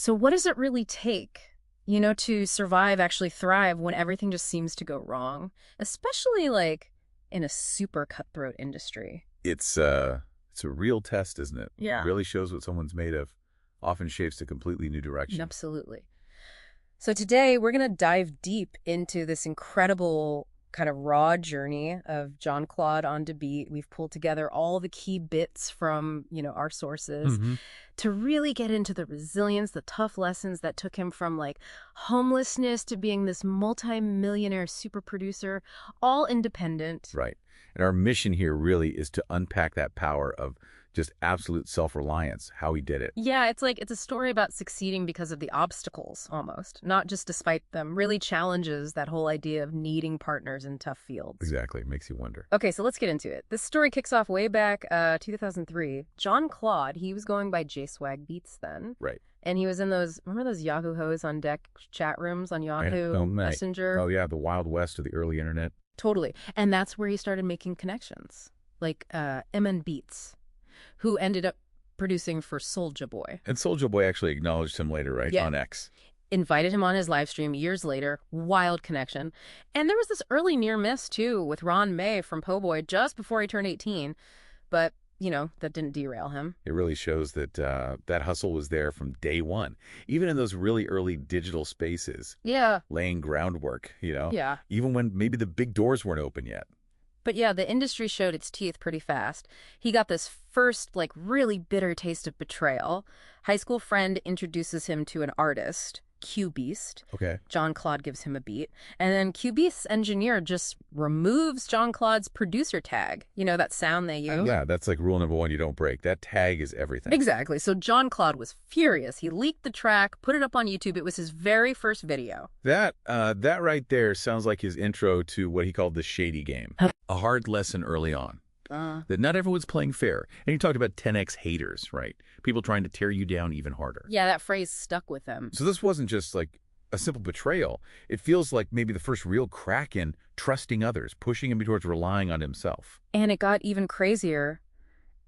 So what does it really take, to survive, actually thrive when everything just seems to go wrong, especially like in a super cutthroat industry? It's a real test, isn't it? Yeah. Really shows what someone's made of. Often shapes a completely new direction. Absolutely. So today we're going to dive deep into this incredible kind of raw journey of Jon-Claude on to Beat. We've pulled together all the key bits from, our sources Hmm. to really get into the resilience, the tough lessons that took him from like homelessness to being this multi-millionaire super producer, all independent. Right. And our mission here really is to unpack that power of just absolute self-reliance, how he did it. Yeah, it's a story about succeeding because of the obstacles almost, not just despite them. Really challenges that whole idea of needing partners in tough fields. Exactly. It makes you wonder. Okay, so let's get into it. This story kicks off way back 2003. Jon-Claude, he was going by J-Swag Beats then. Right. And he was in remember those Yahoo Hoes on Deck chat rooms on Yahoo Oh, mate. Messenger? Oh, yeah. The Wild West of the early internet. Totally. And that's where he started making connections, like MN Beats, who ended up producing for Soulja Boy. And Soulja Boy actually acknowledged him later, right? Yeah. On X. Invited him on his live stream years later. Wild connection. And there was this early near miss, too, with Ron May from Po' Boy just before he turned 18. But, that didn't derail him. It really shows that that hustle was there from day one. Even in those really early digital spaces, Yeah. laying groundwork, Yeah. even when maybe the big doors weren't open yet. But yeah, the industry showed its teeth pretty fast. He got this first, like, really bitter taste of betrayal. High school friend introduces him to an artist, Q Beast. Okay. Jon-Claude gives him a beat. And then Q Beast's engineer just removes Jon-Claude's producer tag. You know, that sound they use? Yeah, that's like rule number one, you don't break. That tag is everything. Exactly. So Jon-Claude was furious. He leaked the track, put it up on YouTube. It was his very first video. That right there sounds like his intro to what he called the shady game. A hard lesson early on. That not everyone's playing fair. And he talked about 10x haters, right? People trying to tear you down even harder. Yeah, that phrase stuck with him. So this wasn't just like a simple betrayal. It feels like maybe the first real crack in trusting others, pushing him towards relying on himself. And it got even crazier.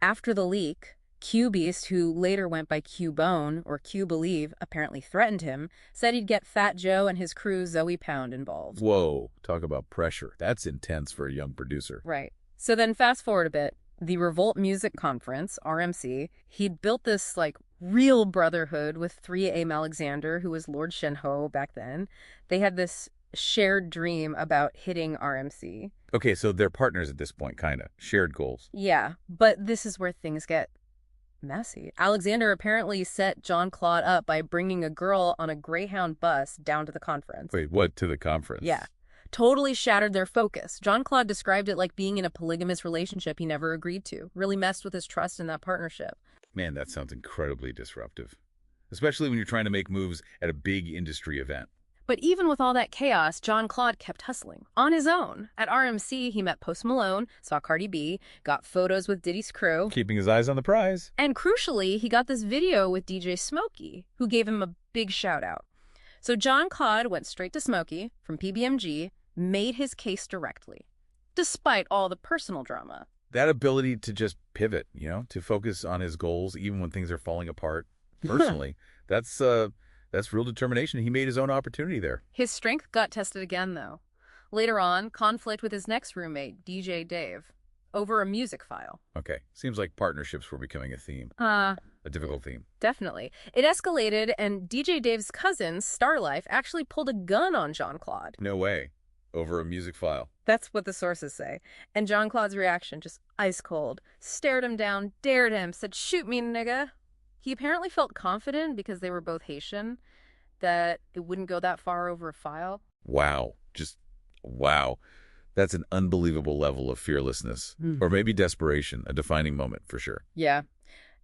After the leak, Q Beast, who later went by Q Bone or Q Believe, apparently threatened him, said he'd get Fat Joe and his crew Zoe Pound involved. Whoa, talk about pressure. That's intense for a young producer. Right. So then fast forward a bit, the Revolt Music Conference, RMC, he'd built this like real brotherhood with 3 Alexander, who was Lord Shenho back then. They had this shared dream about hitting RMC. Okay, so they're partners at this point, kind of. Shared goals. Yeah, but this is where things get messy. Alexander apparently set Jon-Claude up by bringing a girl on a Greyhound bus down to the conference. Wait, what, to the conference? Yeah. Totally shattered their focus. Jon-Claude described it like being in a polygamous relationship he never agreed to. Really messed with his trust in that partnership. Man, that sounds incredibly disruptive. Especially when you're trying to make moves at a big industry event. But even with all that chaos, Jon-Claude kept hustling. On his own. At RMC, he met Post Malone, saw Cardi B, got photos with Diddy's crew. Keeping his eyes on the prize. And crucially, he got this video with DJ Smokey, who gave him a big shout out. So Jon-Claude went straight to Smokey from PBMG, made his case directly, despite all the personal drama. That ability to just pivot, to focus on his goals even when things are falling apart personally, that's real determination. He made his own opportunity there. His strength got tested again, though. Later on, conflict with his next roommate, DJ Dave, over a music file. Okay, seems like partnerships were becoming a theme. A difficult theme. Definitely. It escalated, and DJ Dave's cousin, Starlife, actually pulled a gun on Jon-Claude. No way. Over a music file. That's what the sources say. And Jon-Claude's reaction, just ice cold, stared him down, dared him, said, "Shoot me, nigga." He apparently felt confident, because they were both Haitian, that it wouldn't go that far over a file. Wow. Just wow. That's an unbelievable level of fearlessness. Or maybe desperation, a defining moment for sure. Yeah.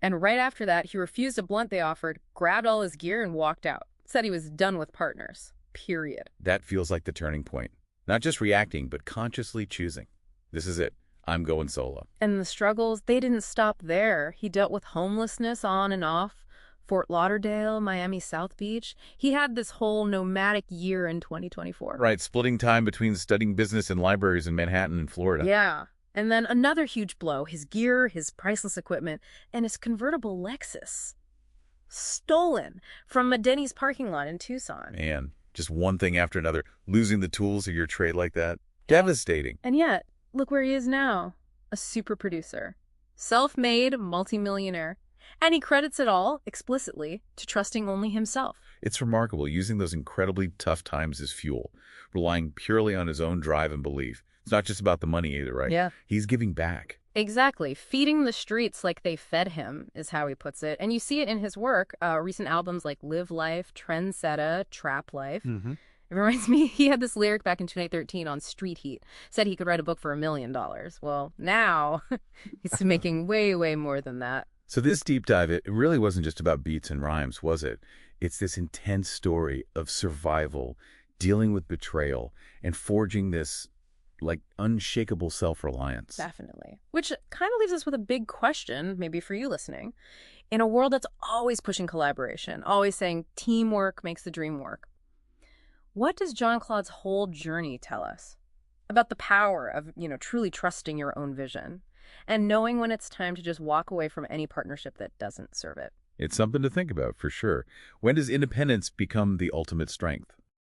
And right after that, he refused a blunt they offered, grabbed all his gear, and walked out. Said he was done with partners. Period. That feels like the turning point. Not just reacting, but consciously choosing. This is it. I'm going solo. And the struggles, they didn't stop there. He dealt with homelessness on and off. Fort Lauderdale, Miami South Beach. He had this whole nomadic year in 2024. Right, splitting time between studying business in libraries in Manhattan and Florida. Yeah. And then another huge blow, his gear, his priceless equipment, and his convertible Lexus. stolen from a Denny's parking lot in Tucson. Man, just one thing after another. Losing the tools of your trade like that. Devastating. And yet, look where he is now. A super producer. Self-made multimillionaire. And he credits it all, explicitly, to trusting only himself. It's remarkable, using those incredibly tough times as fuel, relying purely on his own drive and belief. It's not just about the money either, right? Yeah. He's giving back. Exactly. Feeding the streets like they fed him is how he puts it. And you see it in his work. Recent albums like Live Life, Trendsetter, Trap Life. It reminds me, he had this lyric back in 2013 on Street Heat. Said he could write a book for $1 million. Well, now he's making way, way more than that. So this deep dive, it really wasn't just about beats and rhymes, was it? It's this intense story of survival, dealing with betrayal, and forging this, like, unshakable self-reliance. Definitely. Which kind of leaves us with a big question, maybe for you listening. In a world that's always pushing collaboration, always saying teamwork makes the dream work, what does Jon-Claude's whole journey tell us about the power of, truly trusting your own vision and knowing when it's time to just walk away from any partnership that doesn't serve it? It's something to think about, for sure. When does independence become the ultimate strength?